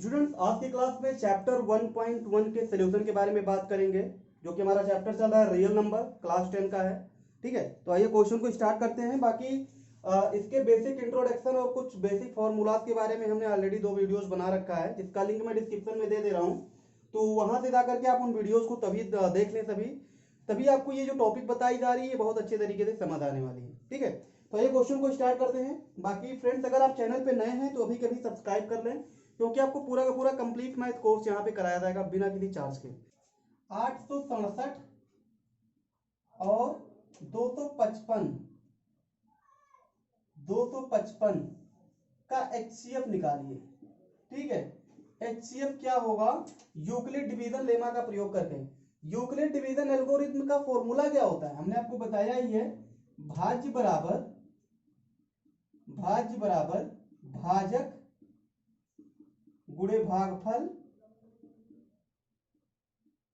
Students, आज की class में चैप्टर 1.1 के सॉल्यूशन के बारे में बात करेंगे, जो कि हमारा चैप्टर चल रहा है रियल नंबर, क्लास 10 का है। ठीक है, तो आइए क्वेश्चन को स्टार्ट करते हैं। बाकी इसके बेसिक इंट्रोडक्शन और कुछ बेसिक फॉर्मूलाज के बारे में हमने ऑलरेडी 2 वीडियोस बना रखा है, जिसका लिंक मैं डिस्क्रिप्शन में दे दे रहा हूँ। तो वहां से जाकर के आप उन वीडियोज को तभी देख लें, तभी आपको ये जो टॉपिक बताई जा रही है बहुत अच्छे तरीके से समझ आने वाली है। ठीक है, तो ये क्वेश्चन को स्टार्ट करते हैं। बाकी फ्रेंड्स, अगर आप चैनल पे नए हैं तो अभी कभी सब्सक्राइब कर लें, क्योंकि आपको पूरा का पूरा कंप्लीट मैथ कोर्स यहाँ पे कराया जाएगा बिना किसी चार्ज के। 867 और 255 का HCF निकालिए। ठीक है, HCF क्या होगा? यूक्लिड डिवीजन लेमा का प्रयोग करके। यूक्लिड डिवीजन एल्गोरिथम का फॉर्मूला क्या होता है हमने आपको बताया ही है। भाज्य बराबर भाजक गुणे भागफल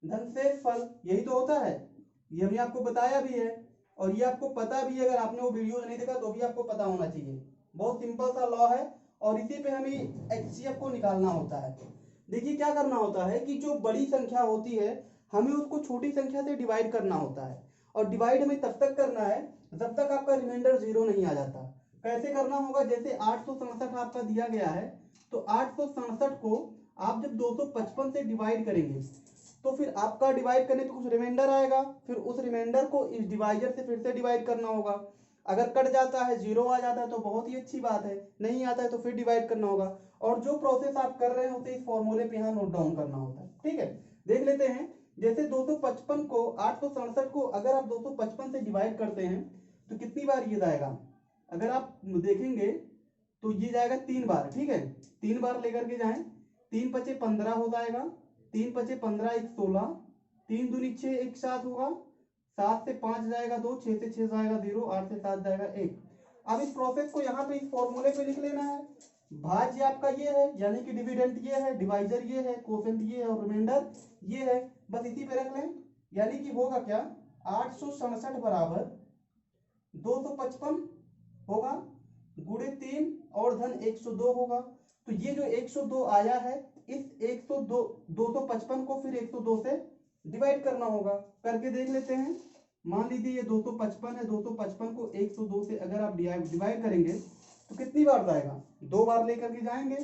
धन शेष फल, यही तो होता है। ये हमने आपको बताया भी है और ये आपको पता भी है। अगर आपने वो वीडियो नहीं देखा तो भी आपको पता होना चाहिए। बहुत सिंपल सा लॉ है और इसी पे हमें HCF को निकालना होता है। देखिए क्या करना होता है कि जो बड़ी संख्या होती है हमें उसको छोटी संख्या से डिवाइड करना होता है, और डिवाइड हमें तब तक करना है जब तक आपका रिमाइंडर 0 नहीं आ जाता। कैसे करना होगा? जैसे 867 आपका दिया गया है, तो 867 को आप जब 255 से डिवाइड करेंगे तो फिर आपका डिवाइड करने पे कुछ रिमाइंडर आएगा, फिर उस रिमाइंडर को इस डिवाइडर से फिर से डिवाइड करना होगा। अगर कट जाता है, 0 आ जाता है तो बहुत ही अच्छी बात है, नहीं आता है तो फिर डिवाइड करना होगा। और जो प्रोसेस आप कर रहे हैं उसे इस फॉर्मूले पे यहाँ नोट डाउन करना होता है। ठीक है, देख लेते हैं। जैसे 255 को 867 को अगर आप 255 से डिवाइड करते हैं तो कितनी बार ये जाएगा? अगर आप देखेंगे तो ये जाएगा 3 बार। ठीक है, 3 बार लेकर के जाएं। 3 पचे 15 हो जाएगा, 3 पचे 15 1 16, 3 दूनी 6 1 7 होगा, 7 से 5 जाएगा 2, 6 से 6 जाएगा 0, 8 से 7 जाएगा 1। अब इस प्रोसेस को यहाँ पे इस फॉर्मूले पे लिख लेना है। भाज्य आपका ये है, यानी कि डिविडेंड ये है, डिवाइजर ये है, कोसेंट ये है और रिमाइंडर ये है। बस इसी पे रख लें। यानी कि होगा क्या? 867 बराबर 255 होगा गुणे 3 और धन 102 होगा। तो ये जो 102 आया है, इस 102 255 को फिर 102 से डिवाइड करना होगा। करके देख लेते हैं। मान लीजिए ये 255 है, 255 को 102 से अगर आप डिवाइड करेंगे तो कितनी बार जाएगा? 2 बार लेकर के जाएंगे।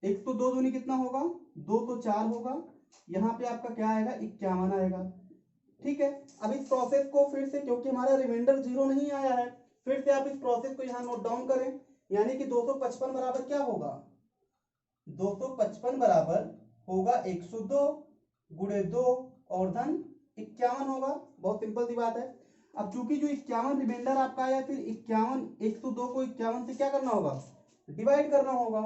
102 दूनी कितना होगा? 2 तो 4 होगा। यहाँ पे आपका क्या आएगा? 51 आएगा। ठीक है, अब इस प्रोसेस को फिर से, क्योंकि हमारा रिमाइंडर 0 नहीं आया है, फिर से आप इस प्रोसेस को यहाँ नोट डाउन करें। यानी कि 255 बराबर क्या होगा? 255 बराबर होगा 102 गुणे 2 और धन 51 होगा। बहुत सिंपल सी बात है। अब चूंकि जो 51 रिमाइंडर आपका आया, फिर 51 102 को 51 से क्या करना होगा? डिवाइड करना होगा।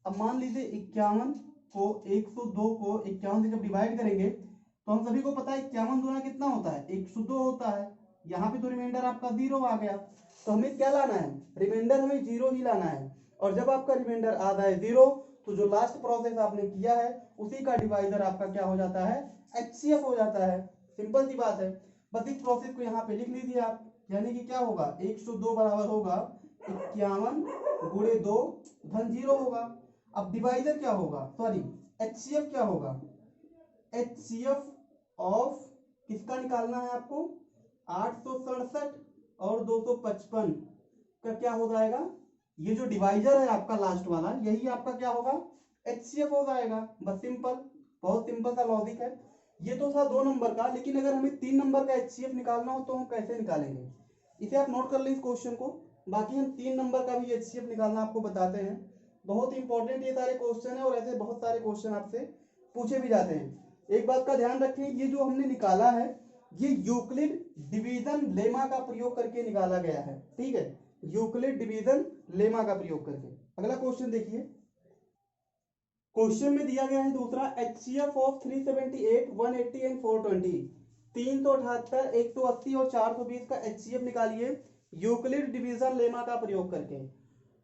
अब मान लीजिए 51 को 102 को 51 से जब डिवाइड करेंगे तो हम सभी को पता है 51 दूना कितना होता है? 102 होता है। यहाँ पे तो रिमाइंडर आपका 0 आ गया, तो हमें क्या लाना है? रिमाइंडर हमें 0 ही लाना है। और जब आपका रिमाइंडर आ जाए 0, तो जो लास्ट प्रोसेस आपने किया है उसी का डिवाइजर आपका क्या हो जाता है? HCF हो जाता है। सिंपल सी बात है। बस इस प्रोसेस को यहाँ पे लिख लीजिए आप। यानी कि क्या होगा? 102 बराबर होगा 51 गुणे 2 धन 0 होगा। अब डिवाइजर क्या होगा? सॉरी, HCF क्या होगा? HCF ऑफ किसका निकालना है आपको? 867 और 255 का क्या हो जाएगा? ये जो डिवाइजर है आपका लास्ट वाला, यही आपका क्या होगा? HCF हो जाएगा। बस सिंपल, बहुत सिंपल सा लॉजिक है। ये तो था 2 नंबर का, लेकिन अगर हमें 3 नंबर का HCF निकालना हो तो हम कैसे निकालेंगे? इसे आप नोट कर लें इस क्वेश्चन को। बाकी हम 3 नंबर का भी HCF निकालना आपको बताते हैं। बहुत इंपॉर्टेंट ये सारे क्वेश्चन है और ऐसे बहुत सारे क्वेश्चन आपसे पूछे भी जाते हैं। एक बात का ध्यान रखें, ये जो हमने निकाला है ये यूक्लिड डिवीजन लेमा का प्रयोग करके निकाला गया है। ठीक है, यूक्लिड डिवीजन लेमा का प्रयोग करके। अगला क्वेश्चन देखिए। क्वेश्चन में दिया गया है दूसरा, HCF ऑफ 378 180 एंड 420। 378 180 और 420 का HCF निकालिए यूक्लिड डिवीजन लेमा का प्रयोग करके।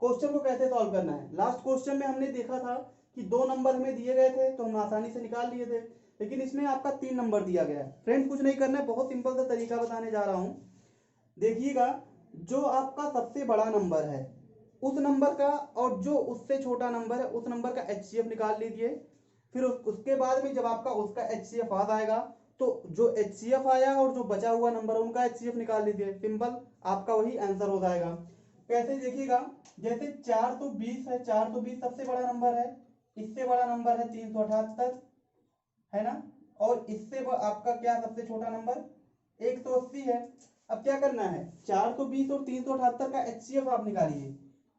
क्वेश्चन को कैसे सॉल्व करना है? लास्ट क्वेश्चन में हमने देखा था कि 2 नंबर हमें दिए गए थे तो हम आसानी से निकाल लिए थे, लेकिन इसमें आपका 3 नंबर दिया गया है। फ्रेंड्स, कुछ नहीं करना है, बहुत सिंपल सा तरीका बताने जा रहा हूं। देखिएगा, जो आपका सबसे बड़ा नंबर है उस नंबर का और जो उससे छोटा नंबर है उस नंबर का HCF निकाल लीजिए। फिर उसके बाद में जब आपका उसका HCF आ जाएगा तो जो HCF आया और जो बचा हुआ नंबर है उनका HCF निकाल लीजिए। सिंपल, आपका वही आंसर हो जाएगा। कैसे देखिएगा, जैसे 4 तो 20 है, 4 तो 20 सबसे बड़ा नंबर है, इससे बड़ा नंबर है 378, है ना, और इससे आपका क्या सबसे छोटा नंबर 180 है। अब क्या करना है, 420 और 378 का HCF आप निकालिए,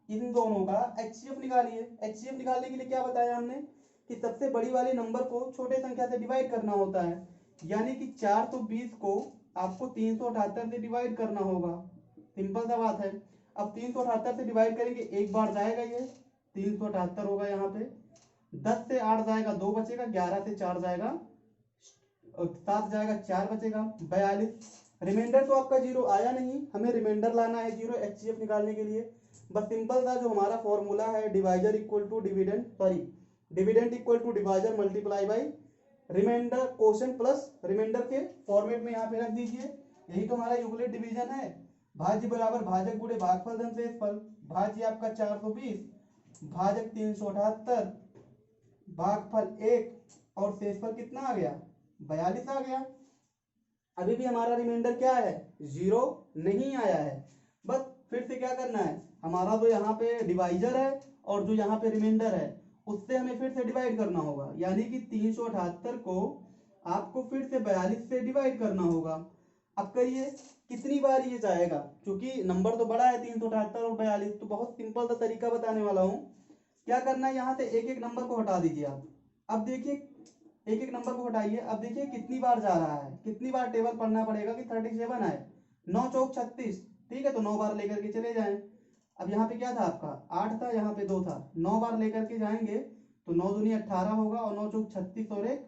इन दोनों का HCF निकालिए। HCF निकालने के लिए क्या बताया हमने कि सबसे बड़ी वाले नंबर को छोटे संख्या से डिवाइड करना होता है, यानी कि 420 को आपको 378 से डिवाइड करना होगा। सिंपल सा बात है। अब 378 से डिवाइड करेंगे, एक बार जाएगा ये 378 होगा, यहाँ पे 10 से 8 जाएगा 2 बचेगा, 11 से 4 जाएगा 7 जाएगा 4 बचेगा 42। रिमाइंडर तो आपका जीरो आया नहीं, हमें रिमाइंडर लाना है जीरो HCF निकालने के लिए। बस सिंपल सा जो हमारा फॉर्मूला है, divisor equal to dividend, sorry dividend equal to divisor multiply by remainder quotient plus remainder के फॉर्मेट में यहाँ पे रख दीजिए। यही तो हमारा यूक्लिड डिवीजन है। भाज्य बराबर भाजक गुणे भागफल धन शेषफल। भाज्य आपका 420 भाजक 378 भागफल 1 और शेषफल कितना आ गया 42 आ गया। अभी भी हमारा रिमाइंडर क्या है, जीरो नहीं आया है। बस फिर से क्या करना है, हमारा जो यहाँ पे डिवाइजर है और जो यहाँ पे रिमाइंडर है उससे हमें फिर से डिवाइड करना होगा, यानी कि 378 को आपको फिर से 42 से डिवाइड करना होगा। अब करिए कितनी बार ये जाएगा, क्योंकि नंबर तो बड़ा है 378 और 42, तो बहुत सिंपल सा तरीका बताने वाला हूँ। क्या करना है, यहाँ से एक एक नंबर को हटा दीजिए आप। अब देखिए एक एक नंबर को हटाइए, अब देखिए कितनी बार जा रहा है, कितनी बार टेबल पढ़ना पड़ेगा कि 37 आए, 9 चौक 36, ठीक है, तो 9 बार लेकर के चले जाएं। अब यहाँ पे क्या था आपका 8 था, यहाँ पे 2 था, 9 बार लेकर के जाएंगे तो 9 दूनी 18 होगा और 9 चौक 36 और 1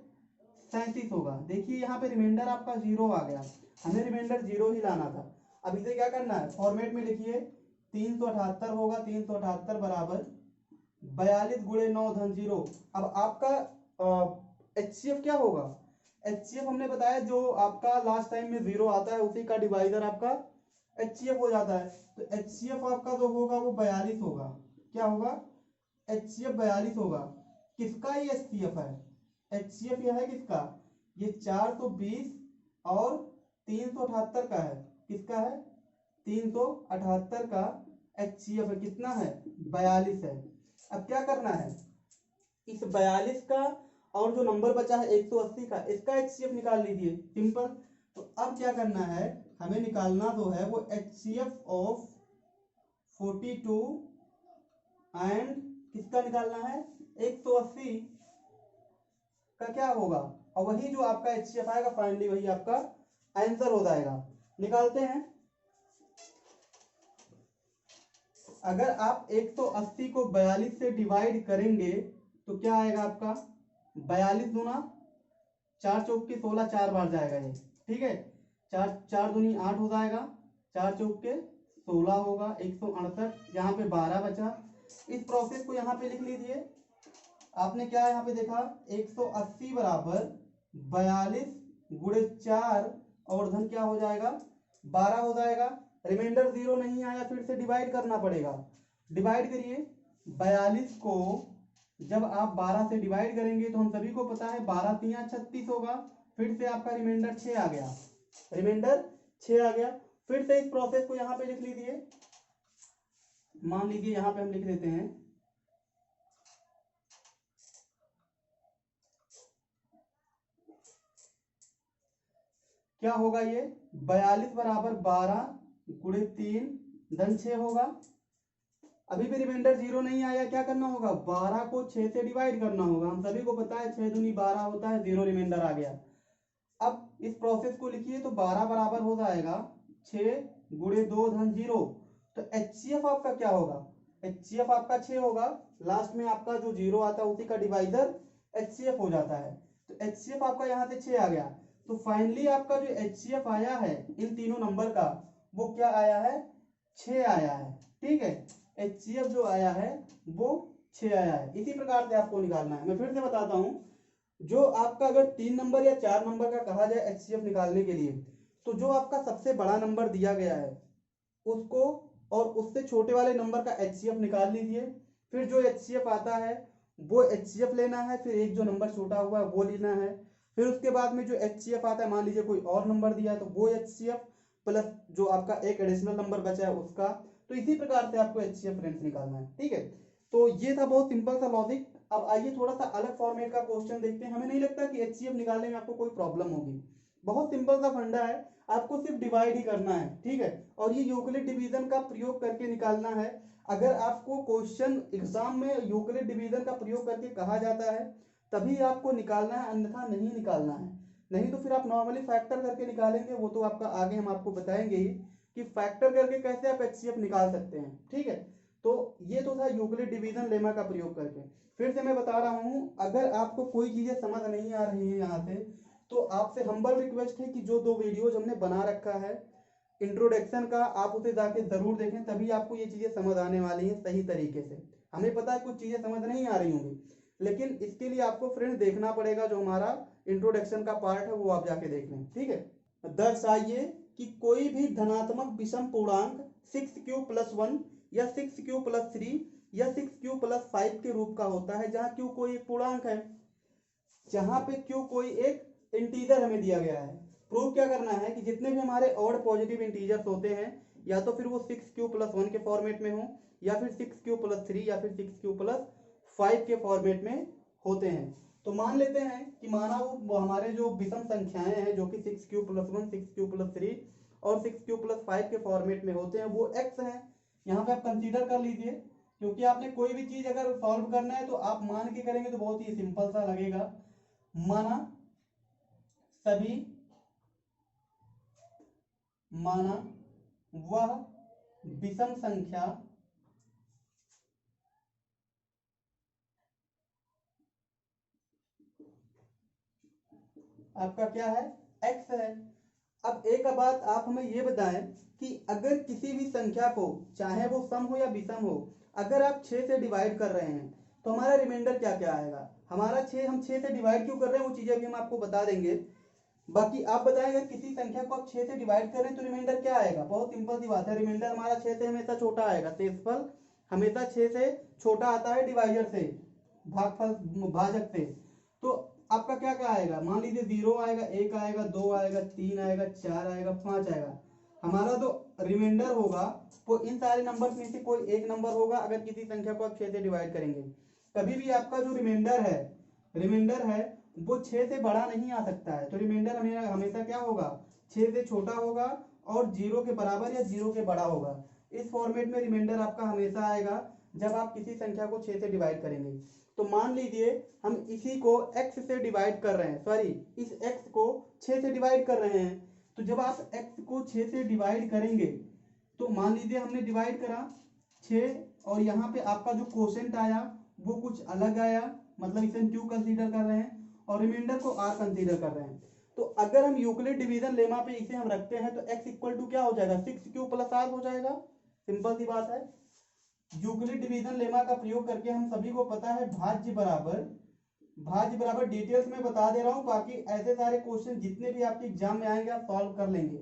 37 होगा। देखिए यहाँ पे रिमाइंडर आपका जीरो आ गया, हमें रिमाइंडर जीरो ही लाना था। अब इसे क्या करना है, फॉर्मेट में लिखिए 378 होगा, 378 बराबर 42 गुणे 9 धन जीरो। अब आपका HCF क्या होगा, HCF हमने बताया जो आपका लास्ट टाइम में जीरो आता है उसी का डिवाइजर आपका HCF हो जाता है। तो HCF आपका जो होगा वो 42 होगा। क्या होगा, HCF 42 होगा। किसका ये HCF है, HCF यह है किसका, ये 420 और 378 का है। किसका है, 378 का HCF है, कितना है 42 है। अब क्या करना है, इस 42 का और जो नंबर बचा है 180 का, इसका HCF निकाल लीजिए। सिंपल। तो अब क्या करना है, हमें निकालना जो है वो HCF ऑफ 42 एंड किसका निकालना है 180 का क्या होगा, और वही जो आपका HCF आएगा फाइनली वही आपका आंसर हो जाएगा। निकालते हैं। अगर आप 180 को 42 से डिवाइड करेंगे तो क्या आएगा आपका 42 दूना 4 चौक के 16, 4 बार जाएगा ये, ठीक है, 4 दूनी 8 हो जाएगा, 4 चौक के 16 होगा, 168, यहाँ पे 12 बचा। इस प्रोसेस को यहाँ पे लिख लीजिए। आपने क्या यहाँ पे देखा 180 बराबर 42 गुणे 4 और धन क्या हो जाएगा 12 हो जाएगा। रिमाइंडर जीरो नहीं आया, फिर से डिवाइड करना पड़ेगा। डिवाइड करिए 42 को जब आप 12 से डिवाइड करेंगे तो हम सभी को पता है 12 तिया 36 होगा। फिर से आपका रिमाइंडर 6 आ गया, रिमाइंडर 6 आ गया। फिर से इस प्रोसेस को यहाँ पे लिख लीजिए। मान लीजिए यहाँ पे हम लिख देते हैं क्या होगा ये 42 बराबर 12 गुणे 3 धन 6 होगा। अभी भी रिमाइंडर जीरो नहीं आया, क्या करना होगा 12 को 6 से डिवाइड करना होगा। हम सभी को पता है 6 दूनी 12 होता है, जीरो रिमाइंडर आ गया। अब इस प्रोसेस को लिखिए तो 12 बराबर हो जाएगा 6 गुणे 2 धन जीरो। तो HCF आपका क्या होगा, HCF आपका 6 होगा। लास्ट में आपका जो जीरो आता है उसी का डिवाइजर HCF हो जाता है। तो HCF आपका यहाँ से 6 आ गया। तो फाइनली आपका जो HCF आया है इन तीनों नंबर का वो क्या आया है 6 आया है, ठीक है। HCF जो आया है वो 6 आया है। इसी प्रकार से आपको निकालना है। मैं फिर से बताता हूं, जो आपका अगर 3 नंबर या 4 नंबर का कहा जाए HCF निकालने के लिए, तो जो आपका सबसे बड़ा नंबर दिया गया है उसको और उससे छोटे वाले नंबर का HCF निकाल लीजिए। फिर जो HCF आता है वो HCF लेना है, फिर एक जो नंबर छोटा हुआ है वो लेना है। फिर उसके बाद में जो HCF आता है, मान लीजिए कोई और नंबर दिया है तो वो HCF प्लस जो आपका एक एडिशनल नंबर बचा है उसका। तो इसी प्रकार से आपको HCF फ्रेंड्स निकालना है। ठीक है, तो ये था बहुत सिंपल सा लॉजिक। अब आइए थोड़ा सा अलग फॉर्मेट का क्वेश्चन देखते हैं। हमें नहीं लगता कि HCF निकालने में आपको कोई प्रॉब्लम होगी। बहुत सिंपल सा फंडा है, आपको सिर्फ डिवाइड ही करना है। ठीक है, और ये यूक्लिड डिवीजन का प्रयोग करके निकालना है। अगर आपको क्वेश्चन एग्जाम में यूक्लिड डिवीजन का प्रयोग करके कहा जाता है तभी आपको निकालना है, अन्यथा नहीं निकालना है। नहीं तो फिर आप नॉर्मली फैक्टर करके निकालेंगे, वो तो आपका आगे हम आपको बताएंगे ही कि फैक्टर करके कैसे आप HCF निकाल सकते हैं। ठीक है, तो ये तो था यूक्लिड डिवीजन लेमा का प्रयोग करके। फिर से मैं बता रहा हूं, अगर आपको कोई चीजें समझ नहीं आ रही है यहाँ से, तो आपसे हम्बल रिक्वेस्ट है कि जो 2 वीडियोज हमने बना रखा है इंट्रोडक्शन का, आप उसे जाके जरूर देखें, तभी आपको ये चीजें समझ आने वाली हैं सही तरीके से। हमें पता है कुछ चीजें समझ नहीं आ रही होंगी, लेकिन इसके लिए आपको फ्रेंड देखना पड़ेगा जो हमारा इंट्रोडक्शन का पार्ट है वो आप जाके देख लें। ठीक है, दर्शाइए कि कोई भी धनात्मक विषम पूर्णांक 6q+1 या 6q+3 या 6q+5 के रूप का होता है, जहां q कोई एक पूर्णांक है, जहां पे q कोई एक इंटीजर हमें दिया गया है। प्रूव क्या करना है कि जितने भी हमारे ऑड पॉजिटिव इंटीजर्स होते हैं, या तो फिर वो 6q+1 के फॉर्मेट में हो, या फिर 6q+3 या फिर 6q+5 के फॉर्मेट में होते हैं। तो मान लेते हैं कि माना वो हमारे जो विषम संख्याएं हैं जो कि 6q+1 6q+3 और 6q+5 के फॉर्मेट में होते हैं, वो x हैं। यहाँ पे आप कंसीडर कर लीजिए, क्योंकि आपने कोई भी चीज अगर सॉल्व करना है तो आप मान के करेंगे तो बहुत ही सिंपल सा लगेगा। माना वह विषम संख्या आपका क्या है, x है। अब एक बात आप हमें ये बताएं कि अगर किसी भी संख्या को, चाहे वो सम हो या विषम हो, अगर आप 6 से डिवाइड कर रहे हैं तो हमारा रिमाइंडर क्या क्या आएगा। हमारा 6, हम 6 से डिवाइड क्यों कर रहे हैं वो चीजें भी हम आपको बता देंगे। बाकी आप बताएं, अगर किसी संख्या को आप 6 से डिवाइड कर रहे हैं तो रिमाइंडर क्या आएगा। बहुत सिंपल सी बात है, रिमाइंडर हमारा 6 से हमेशा छोटा आएगा। शेषफल हमेशा 6 से छोटा आता है डिवाइजर से, भागफल भाजक से। तो आपका क्या क्या आएगा, मान लीजिए 0 आएगा, 1 आएगा, 2 आएगा, 3 आएगा, 4 आएगा, 5 आएगा। हमारा जो रिमाइंडर होगा वो इन सारे नंबर में से कोई एक नंबर होगा अगर किसी संख्या को आप 6 से डिवाइड करेंगे। कभी भी आपका जो रिमाइंडर है वो 6 से बड़ा नहीं आ सकता है। तो रिमाइंडर हमेशा क्या होगा, 6 से छोटा होगा और 0 के बराबर या 0 के बड़ा होगा। इस फॉर्मेट में रिमाइंडर आपका हमेशा आएगा जब आप किसी संख्या को 6 से डिवाइड करेंगे। तो मान लीजिए हम इसी को x से डिवाइड कर रहे हैं, सॉरी इस x को 6 से डिवाइड कर रहे हैं। तो जब आप x को 6 से डिवाइड करेंगे तो मान लीजिए हमने डिवाइड करा 6 और यहाँ पे आपका जो कोशेंट आया वो कुछ अलग आया, मतलब इसे हम q कंसीडर कर रहे हैं और रिमाइंडर को r कंसीडर कर रहे हैं। तो अगर हम यूक्लिड डिवीजन लेमा पे इसे हम रखते हैं तो x इक्वल टू क्या हो जाएगा, 6q+r हो जाएगा। सिंपल सी बात है। यूक्लिड डिवीजन लेमा का प्रयोग करके हम सभी को पता है भाज्य बराबर डिटेल्स में बता दे रहा हूं, बाकी ऐसे सारे क्वेश्चन जितने भी आपके एग्जाम में आएंगे आप सॉल्व कर लेंगे।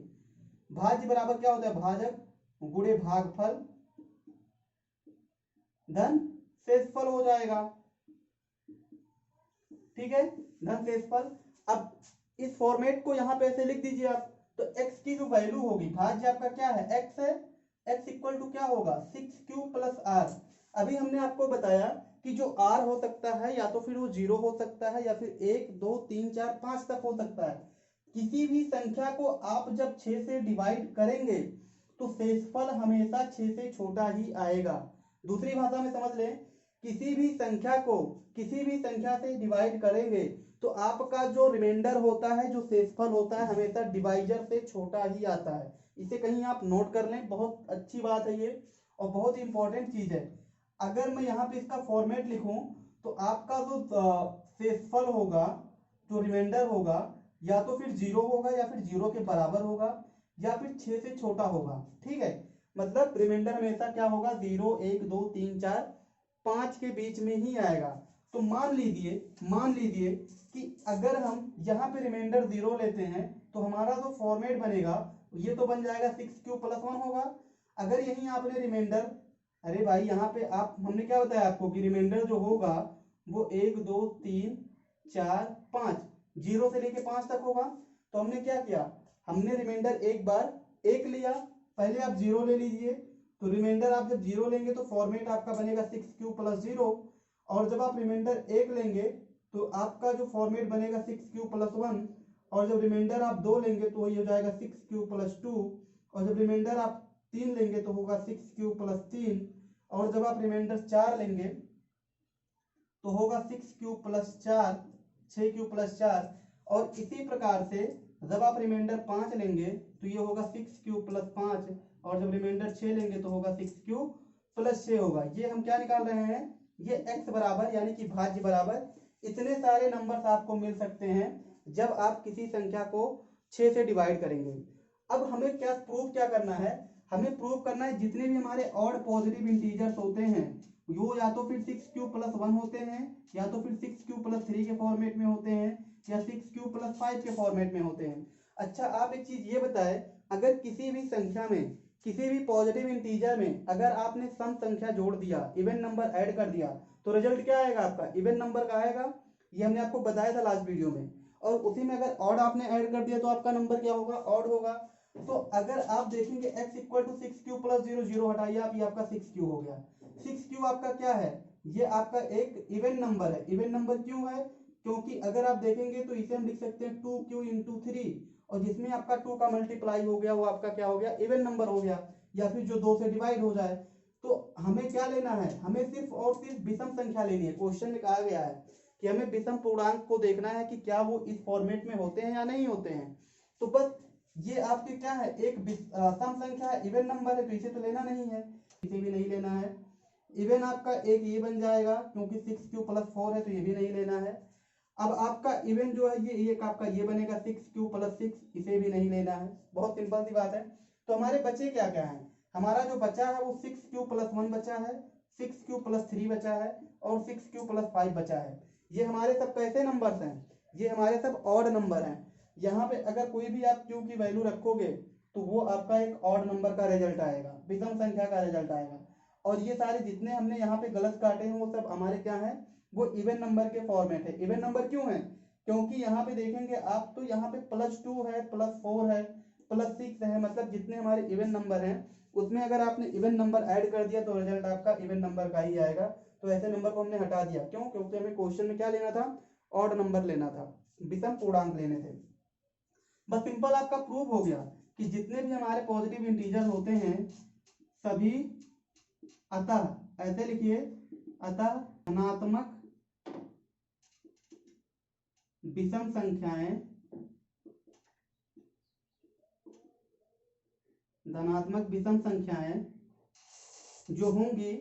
भाज्य बराबर क्या होता है, भाजक गुणे भागफल धन शेषफल हो जाएगा। ठीक है, धन शेषफल। अब इस फॉर्मेट को यहां पे ऐसे लिख दीजिए आप। तो x की जो वैल्यू होगी, भाज्य आपका क्या है, x है, x इक्वल टू क्या होगा, 6q+r। अभी हमने आपको बताया कि जो r हो सकता है या तो फिर वो 0 हो सकता है या फिर 1 2 3 4 5 तक हो सकता है। किसी भी संख्या को आप जब 6 से डिवाइड करेंगे तो शेषफल हमेशा 6 से छोटा ही आएगा। दूसरी भाषा में समझ लें, किसी भी संख्या को किसी भी संख्या से डिवाइड करेंगे तो आपका जो रिमाइंडर होता है, जो शेषफल होता है, हमेशा डिवाइजर से छोटा ही आता है। इसे कहीं आप नोट कर लें, बहुत अच्छी बात है ये और बहुत ही इंपॉर्टेंट चीज है। अगर मैं यहाँ पे इसका फॉर्मेट लिखूं तो आपका जो शेषफल होगा, जो रिमाइंडर होगा, या तो फिर 0 होगा या फिर 0 के बराबर होगा या फिर 6 से छोटा होगा। ठीक है, मतलब रिमाइंडर हमेशा क्या होगा, 0 1 2 3 4 5 के बीच में ही आएगा। तो मान लीजिए कि अगर हम यहाँ पे रिमाइंडर 0 लेते हैं तो हमारा जो फॉर्मेट बनेगा ये तो बन जाएगा 6q+1 होगा। अगर यहीं आपने रिमाइंडर, अरे भाई यहाँ पे आप, हमने क्या बताया आपको कि रिमाइंडर जो होगा वो 1 2 3 4 5, 0 से लेके 5 तक होगा। तो हमने क्या किया, हमने रिमाइंडर एक बार 1 लिया, पहले आप 0 ले लीजिए। तो रिमाइंडर आप जब 0 लेंगे तो फॉर्मेट आपका बनेगा 6q + 0, और जब आप रिमाइंडर 1 लेंगे तो आपका जो फॉर्मेट बनेगा 6q + 1, और जब रिमाइंडर आप 2 लेंगे तो वही हो जाएगा 6q + 2, और जब रिमाइंडर आप 3 लेंगे तो होगा 6q + 3, और जब आप रिमाइंडर 4 लेंगे तो होगा 6q + 4, 6q + 4, और इसी प्रकार से जब आप रिमाइंडर 5 लेंगे तो ये होगा 6q + 5, और जब रिमाइंडर 6 लेंगे तो होगा 6q + 6 होगा। ये हम क्या निकाल रहे हैं, ये x बराबर यानी कि भाज्य बराबर इतने सारे नंबर्स आपको मिल सकते हैं जब आप किसी संख्या को 6 से डिवाइड करेंगे। अब हमें क्या प्रूव क्या करना है, हमें प्रूव करना है जितने भी हमारे ऑड पॉजिटिव इंटीजर्स होते हैं वो या तो फिर 6q + 1 होते हैं, या तो फिर 6q + 3 के फॉर्मेट में होते हैं, या 6q + 5 के फॉर्मेट में होते हैं। अच्छा आप एक चीज ये बताएं, अगर किसी भी संख्या में, किसी भी पॉजिटिव इंटीजर में अगर आपने सम संख्या जोड़ दिया, इवन नंबर ऐड कर दिया, तो रिजल्ट क्या आएगा आपका, इवन नंबर का आएगा। ये हमने आपको बताया था लास्ट वीडियो में। और उसी में अगर ऑड आपने ऐड कर दिया तो आपका नंबर क्या होगा, ऑड होगा। तो अगर आप देखेंगे x = 6q + 0, 0 हटाइए आप, ये आपका 6q हो गया। 6q आपका क्या है, ये आपका एक इवन नंबर है। इवन नंबर क्यों है, क्योंकि अगर आप देखेंगे तो इसे हम लिख सकते हैं 2q × 3, और जिसमें आपका 2 का मल्टीप्लाई हो गया वो आपका क्या हो गया, इवन नंबर हो गया, या फिर जो 2 से डिवाइड हो जाए। तो हमें क्या लेना है, हमें सिर्फ और सिर्फ विषम संख्या लेनी है। क्वेश्चन में कहा गया है कि हमें विषम पूर्णांक को देखना है कि क्या वो इस फॉर्मेट में होते हैं या नहीं होते हैं। तो बस ये आपके क्या है, एक सम संख्या है, इवन नंबर है, तो इसे तो लेना नहीं है, इसे भी नहीं लेना है। इवन आपका एक ये बन जाएगा क्योंकि 6q + 4 है, तो ये भी नहीं लेना है। अब आपका इवन जो है ये एक आपका ये बनेगा 6q + 6, इसे भी नहीं लेना है। बहुत सिंपल सी बात है। तो हमारे बचे क्या क्या है, हमारा जो बचा है वो 6q + 1 बचा है, 6q + 3 बचा है, और 6q + 5 बचा है। ये हमारे सब कैसे नंबर्स हैं, ये हमारे सब ऑड नंबर हैं। यहाँ पे अगर कोई भी आप q की वैल्यू रखोगे तो वो आपका एक ऑड नंबर का रिजल्ट आएगा, विषम संख्या का रिजल्ट आएगा। और ये सारे जितने हमने यहाँ पे गलत काटे हैं वो सब हमारे क्या हैं, वो इवन नंबर के फॉर्मेट है। इवन नंबर क्यों है, क्योंकि यहाँ पे देखेंगे आप तो यहाँ पे +2 है, +4 है, +6 है, मतलब जितने हमारे इवन नंबर हैं उसमें अगर आपने इवन नंबर ऐड कर दिया तो रिजल्ट आपका इवन नंबर का ही आएगा। तो ऐसे नंबर को हमने हटा दिया, क्यों, क्योंकि हमें क्वेश्चन में क्या लेना था, ऑड नंबर लेना था, विषम पूर्णांक लेने थे। बस सिंपल आपका प्रूव हो गया कि जितने भी हमारे पॉजिटिव इंटीजर होते हैं सभी, अतः ऐसे लिखिए, अतः धनात्मक विषम संख्याएं, धनात्मक विषम संख्याएं जो होंगी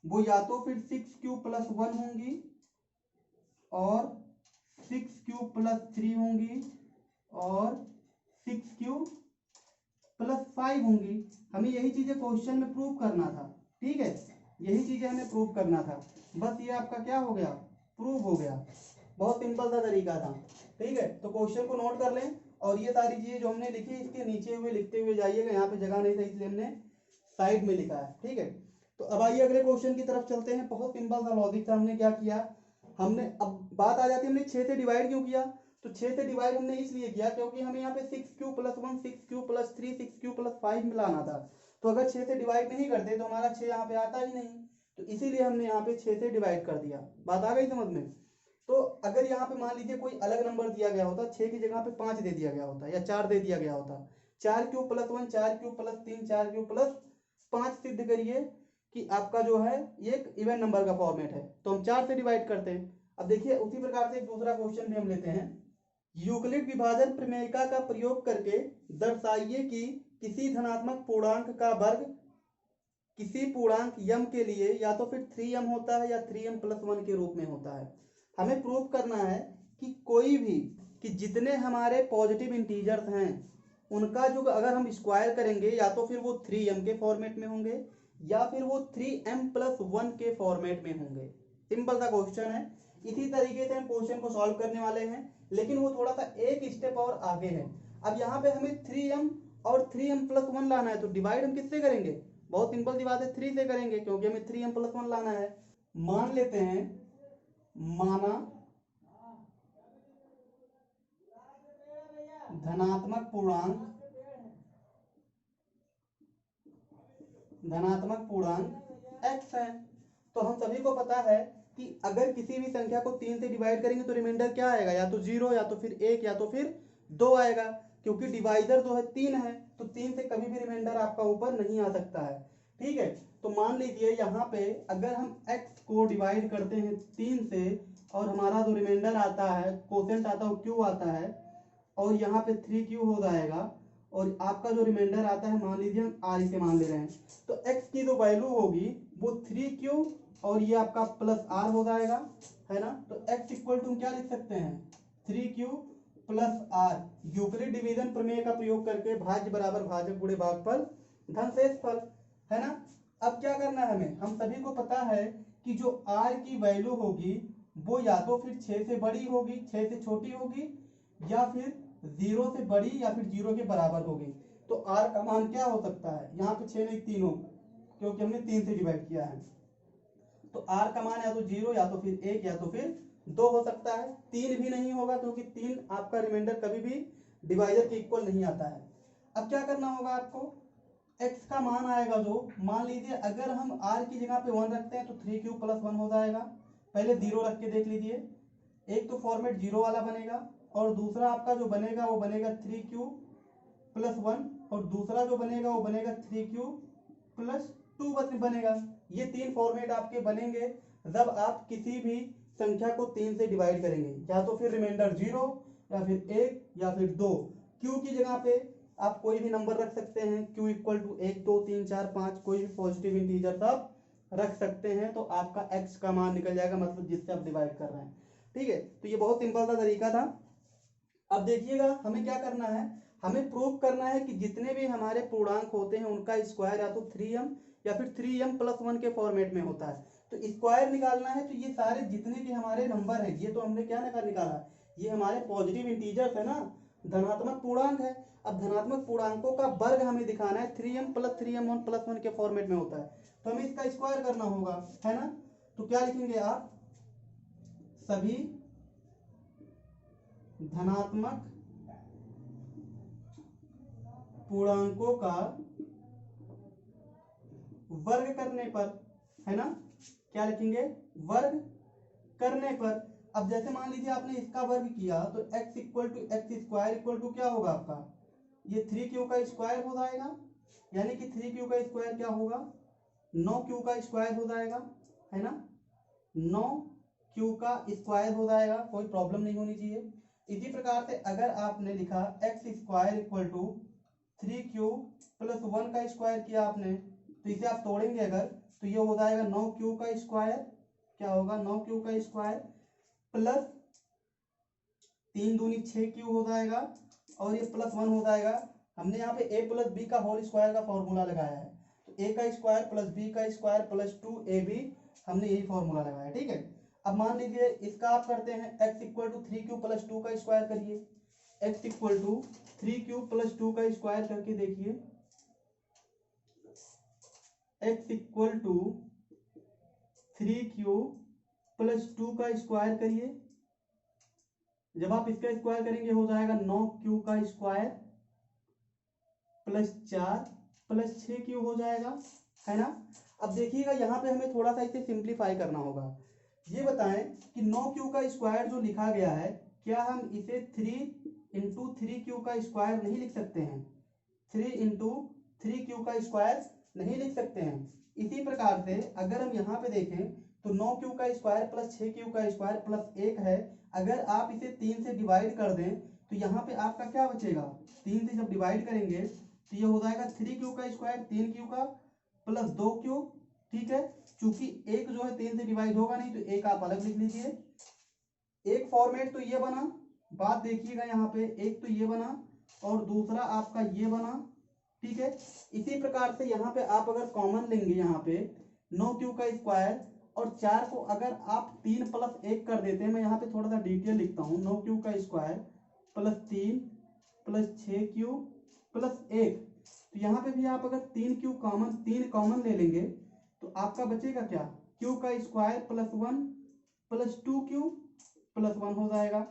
वो या तो फिर 6q + 1 होंगी, और 6q + 3 होंगी, और 6q + 5 होंगी। हमें यही चीजें क्वेश्चन में प्रूव करना था, ठीक है, यही चीजें हमें प्रूव करना था। बस ये आपका क्या हो गया, प्रूव हो गया। बहुत सिंपल सा तरीका था, ठीक है। तो क्वेश्चन को नोट कर लें, और ये सारी चीजें जो हमने लिखी इसके नीचे हुए लिखते हुए जाइएगा, यहाँ पे जगह नहीं था इसलिए हमने साइड में लिखा है, ठीक है। तो अब आइए अगले क्वेश्चन की तरफ चलते हैं। बहुत सिंपल सा लॉजिक था। हमने क्या किया, हमने, अब बात आ जाती है हमने 6 से डिवाइड क्यों किया। तो 6 से डिवाइड हमने इसलिए किया क्योंकि हमें यहाँ पे 6q + 1, 6q + 3, 6q + 5 मिलाना था। तो अगर 6 से डिवाइड नहीं करते तो हमारा 6 यहाँ पे आता ही नहीं, तो इसीलिए हमने यहाँ पे 6 से डिवाइड कर दिया। बात आ गई समझ में। तो अगर यहाँ पे मान लीजिए कोई अलग नंबर दिया गया होता, 6 की जगह पे 5 दे दिया गया होता, या 4 दे दिया गया होता, 4q + 1, 4q + 3, 4q + 5 सिद्ध करिए कि आपका जो है ये एक इवन नंबर का फॉर्मेट है, तो हम 4 से डिवाइड करते हैं। अब देखिए उसी प्रकार से एक दूसरा क्वेश्चन भी हम लेते हैं। यूक्लिड विभाजन प्रमेयिका का प्रयोग करके दर्शाइए कि किसी धनात्मक पूर्णांक का वर्ग किसी पूर्णांक m के लिए या तो फिर 3m होता है या 3m + 1 के रूप में होता है। हमें प्रूव करना है कि कोई भी, कि जितने हमारे पॉजिटिव इंटीजर्स हैं उनका जो अगर हम स्क्वायर करेंगे या तो फिर वो 3m के फॉर्मेट में होंगे या फिर वो 3m + 1 के फॉर्मेट में होंगे। सिंपल सा क्वेश्चन है। इसी तरीके से हम क्वेश्चन को सॉल्व करने वाले हैं, लेकिन वो थोड़ा सा एक स्टेप और आगे है। अब यहाँ पे हमें 3m और 3m + 1 लाना है, तो डिवाइड हम किससे करेंगे, बहुत सिंपल सी बात है, 3 से करेंगे क्योंकि हमें 3m+1 लाना है। मान लेते हैं, माना धनात्मक पूर्णांक x है। तो हम सभी को पता है कि अगर किसी भी संख्या को 3 से डिवाइड करेंगे तो रिमाइंडर क्या आएगा, या तो 0, या तो फिर 1, या तो फिर 2 आएगा, क्योंकि डिवाइजर जो है 3 है, तो 3 से कभी भी रिमाइंडर आपका ऊपर नहीं आ सकता है। ठीक है, तो मान लीजिए यहाँ पे अगर हम x को डिवाइड करते हैं 3 से और हमारा जो रिमाइंडर आता है, कोसेंट आता है, वो q आता है, और यहाँ पे 3q हो जाएगा, और आपका जो रिमाइंडर आता है मान लीजिए हम r इसे मान ले रहे हैं, तो x की जो वैल्यू होगी वो 3q और ये आपका प्लस r हो जाएगा, है ना। तो x इक्वल टू क्या लिख सकते हैं, 3q plus r। Euclid division प्रमेय का प्रयोग करके भाज्य बराबर भाजक गुणे भागफल धन शेषफल, है ना। अब क्या करना है हमें, हम सभी को पता है कि जो r की वैल्यू होगी वो या तो फिर 6 से बड़ी होगी, 6 से छोटी होगी, या फिर 0 से बड़ी, या फिर 0 के बराबर होगी। तो r का मान क्या हो सकता है, यहाँ पे 6 नहीं 3 होगा, क्योंकि हमने 3 से डिवाइड किया है। तो r का मान या तो 0, या तो फिर 1, या तो फिर 2 हो सकता है। 3 भी नहीं होगा, क्योंकि 3 आपका रिमाइंडर कभी भी डिवाइजर के इक्वल नहीं आता है। अब क्या करना होगा आपको, x का मान आएगा जो, मान लीजिए अगर हम r की जगह पे 1 रखते हैं तो 3q + 1 हो जाएगा। पहले 0 रख के देख लीजिए, एक तो फॉर्मेट 0 वाला बनेगा, और दूसरा आपका जो बनेगा वो बनेगा 3q + 1, और दूसरा जो बनेगा वो बनेगा 3q + 2 बनेगा। ये 3 फॉर्मेट आपके बनेंगे जब आप किसी भी संख्या को 3 से डिवाइड करेंगे, या तो फिर रिमाइंडर 0, या फिर 1, या फिर 2। q की जगह पे आप कोई भी नंबर रख सकते हैं, q इक्वल टू 1, 2, 3, 4, 5, कोई भी पॉजिटिव इंटीजर सब रख सकते हैं, तो आपका x का मान निकल जाएगा, मतलब जिससे आप डिवाइड कर रहे हैं। ठीक है, तो ये बहुत सिंपल सा तरीका था। अब देखिएगा हमें क्या करना है, हमें प्रूव करना है कि जितने भी हमारे पूर्णांक होते हैं उनका स्क्वायर या तो 3m या फिर 3m+1 के फॉर्मेट में होता है। तो स्क्वायर निकालना है, तो ये सारे जितने भी हमारे नंबर है, ये तो हमने क्या निकाला, ये हमारे पॉजिटिव इंटीजर्स है ना, धनात्मक पूर्णांक है। अब धनात्मक पूर्णांकों का वर्ग हमें दिखाना है, 3m + 3m+1 के फॉर्मेट में होता है, तो हमें इसका स्क्वायर करना होगा, है ना। तो क्या लिखेंगे आप, सभी धनात्मक पूर्णांकों का वर्ग करने पर, है ना, क्या लिखेंगे, वर्ग करने पर। अब जैसे मान लीजिए आपने इसका वर्ग किया तो x equal to x² equal to क्या होगा आपका, ये 3q का स्क्वायर हो जाएगा, यानी कि 3q का स्क्वायर क्या होगा, 9q का स्क्वायर हो जाएगा, है ना, 9q का स्क्वायर हो जाएगा, कोई प्रॉब्लम नहीं होनी चाहिए। इसी प्रकार से अगर आपने लिखा x² इक्वल टू 3q + 1 का स्क्वायर किया आपने, तो इसे आप तोड़ेंगे अगर, तो ये हो जाएगा 9q का स्क्वायर, क्या होगा, 9q का स्क्वायर प्लस 3 दूनी 6q हो जाएगा, और ये +1 हो जाएगा। हमने यहाँ पे a + b का होल स्क्वायर का फॉर्मूला लगाया है, तो a का स्क्वायर + b का स्क्वायर + 2ab, हमने यही फॉर्मूला लगाया, ठीक है। अब मान लीजिए इसका आप करते हैं, x इक्वल टू 3q + 2 का स्क्वायर करिए, x इक्वल टू 3q + 2 का स्क्वायर करके देखिए, x इक्वल टू 3q + 2 का स्क्वायर करिए। जब आप इसका स्क्वायर करेंगे हो जाएगा 9q का स्क्वायर +4 + 6q हो जाएगा, है ना। अब देखिएगा यहाँ पे हमें थोड़ा सा इसे सिंप्लीफाई करना होगा। ये बताएं कि 9q का स्क्वायर जो लिखा गया है, क्या हम इसे 3 × 3q का स्क्वायर नहीं लिख सकते हैं, 3 × 3q का स्क्वायर नहीं लिख सकते हैं। इसी प्रकार से अगर हम यहाँ पे देखें तो 9q का स्क्वायर + 6q का स्क्वायर +1 है, अगर आप इसे 3 से डिवाइड कर दें तो यहाँ पे आपका क्या बचेगा, 3 से जब डिवाइड करेंगे तो ये हो जाएगा 3q का स्क्वायर 3q का + 2q, ठीक है। चूंकि एक जो है 3 से डिवाइड होगा नहीं, तो एक आप अलग लिख लीजिए। एक फॉर्मेट तो ये बना, बात देखिएगा यहाँ पे, एक तो ये बना और दूसरा आपका ये बना, ठीक है। इसी प्रकार से यहाँ पे आप अगर कॉमन लेंगे, यहाँ पे 9q का स्क्वायर और 4 को अगर आप 3 + 1 कर देते हैं, मैं यहाँ पे थोड़ा सा डिटेल लिखता हूँ, 9q का स्क्वायर +3 + 6q + 1, तो यहाँ पे भी आप अगर 3 कॉमन ले लेंगे तो आपका बचेगा क्या, क्यू का square plus 1 plus 2q plus 1 हो जाएगा।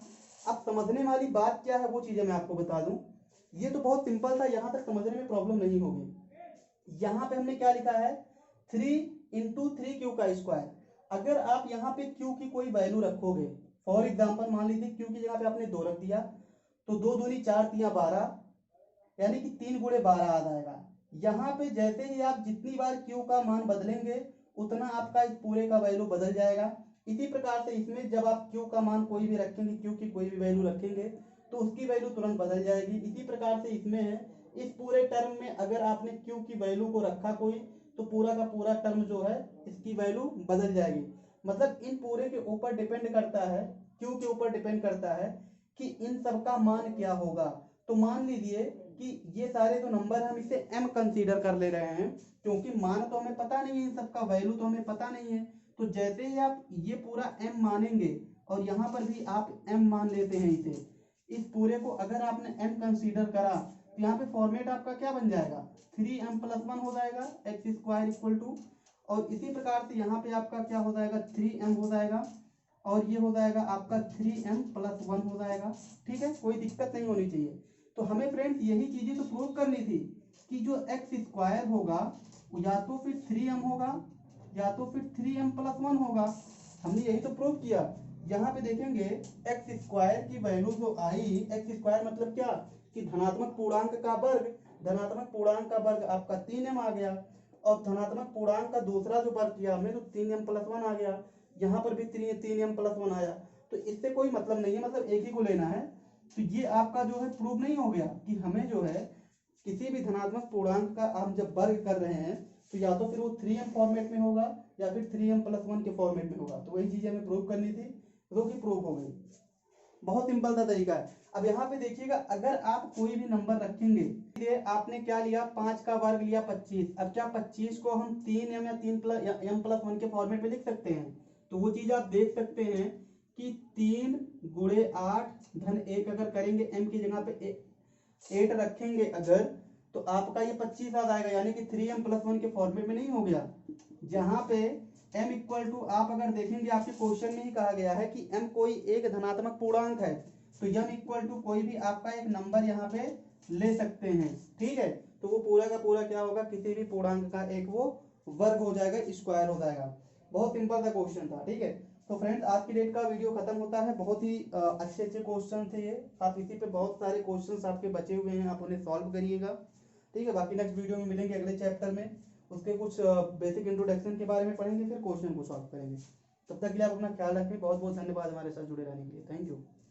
अब समझने वाली बात क्या है वो चीजें मैं आपको बता दूं। ये तो बहुत सिंपल था, यहाँ तक समझने में प्रॉब्लम नहीं होगी। यहाँ पे हमने क्या लिखा है, 3 इंटू 3q का स्क्वायर। अगर आप यहाँ पे q की कोई वैल्यू रखोगे, फॉर एग्जाम्पल मान लीजिए q की जगह पे आपने 2 रख दिया, तो 2 दूनी 4 3 12, यानी कि 3 गुणे 12 आ जाएगा। यहाँ पे जैसे ही आप जितनी बार q का मान बदलेंगे उतना आपका इस पूरे का वैल्यू बदल जाएगा। इसी प्रकार से इसमें जब आप q का मान कोई भी रखेंगे, q की कोई भी वैल्यू रखेंगे तो उसकी वैल्यू तुरंत बदल जाएगी। इसी प्रकार से इसमें है, इस पूरे टर्म में अगर आपने q की वैल्यू को रखा कोई, तो पूरा का पूरा टर्म जो है इसकी वैल्यू बदल जाएगी। मतलब इन पूरे के ऊपर डिपेंड करता है, q के ऊपर डिपेंड करता है कि इन सब का मान क्या होगा। तो मान लीजिए कि ये सारे जो नंबर हम इसे m कंसीडर कर ले रहे हैं, क्योंकि मान तो हमें पता नहीं है, इन सब का वैल्यू तो हमें पता नहीं है। तो जैसे ही आप ये पूरा m मानेंगे और यहाँ पर भी आप m मान लेते हैं इसे, इस पूरे को अगर आपने m कंसीडर करा तो यहाँ पे फॉर्मेट आपका क्या बन जाएगा, 3m प्लस 1 हो जाएगा, एक्स स्क्वायर इक्वल टू, और इसी प्रकार से यहाँ पे आपका क्या हो जाएगा, 3m हो जाएगा, और ये हो जाएगा आपका 3m प्लस 1 हो जाएगा। ठीक है, कोई दिक्कत नहीं होनी चाहिए। तो हमें फ्रेंड्स यही चीजें तो प्रूव करनी थी कि जो एक्स स्क्वायर होगा वो या तो फिर 3m होगा या तो फिर 3m प्लस 1 होगा। हमने यही तो प्रूव किया। यहाँ पे देखेंगे एक्स स्क्वायर की वैल्यू जो आई, एक्स स्क्वायर मतलब क्या कि धनात्मक पूर्णांक का वर्ग, धनात्मक पूर्णांक का वर्ग आपका 3m आ गया, और धनात्मक पूर्णांक का दूसरा जो वर्ग किया हमने तो 3m प्लस 1 आ गया। यहाँ पर भी 3m प्लस 1 आया। तो इससे कोई मतलब नहीं है, मतलब एक ही को लेना है। तो ये आपका जो है प्रूव नहीं हो गया कि हमें जो है किसी भी धनात्मक पूर्णांक का हम जब वर्ग कर रहे हैं तो या तो फिर वो 3m फॉर्मेट में होगा या फिर 3m प्लस 1 के फॉर्मेट में होगा। तो वही चीजें हमें प्रूव करनी थी, जो कि प्रूव हो गई। बहुत सिंपल सा तरीका है। अब यहाँ पे देखिएगा, अगर आप कोई भी नंबर रखेंगे, ये आपने क्या लिया, 5 का वर्ग लिया 25। अब क्या 25 को हम 3m या 3m प्लस 1 के फॉर्मेट में लिख सकते हैं? तो वो चीज आप देख सकते हैं कि 3 गुणे 8 धन 1 अगर करेंगे, m की जगह पे 8 रखेंगे अगर, तो आपका ये 25 आ जाएगा, यानी कि 3m प्लस 1 के फॉर्मेट में नहीं हो गया। जहां पे m इक्वल टू, आप अगर देखेंगे आपके क्वेश्चन में ही कहा गया है कि m कोई एक धनात्मक पूर्णांक है, तो m इक्वल टू कोई भी आपका एक नंबर यहाँ पे ले सकते हैं। ठीक है, तो वो पूरा का पूरा क्या होगा, किसी भी पूर्णांक का एक वो वर्ग हो जाएगा, स्क्वायर हो जाएगा। बहुत सिंपल सा क्वेश्चन था। ठीक है, तो फ्रेंड्स आज की डेट का वीडियो खत्म होता है। बहुत ही अच्छे अच्छे क्वेश्चन थे ये, आप इसी पे बहुत सारे क्वेश्चंस आपके बचे हुए हैं, आप उन्हें सॉल्व करिएगा। ठीक है, बाकी नेक्स्ट वीडियो में मिलेंगे अगले चैप्टर में, उसके कुछ बेसिक इंट्रोडक्शन के बारे में पढ़ेंगे, फिर क्वेश्चन को सॉल्व करेंगे। तब तक के लिए आप अपना ख्याल रखें। बहुत बहुत धन्यवाद हमारे साथ जुड़े रहने के लिए। Thank you.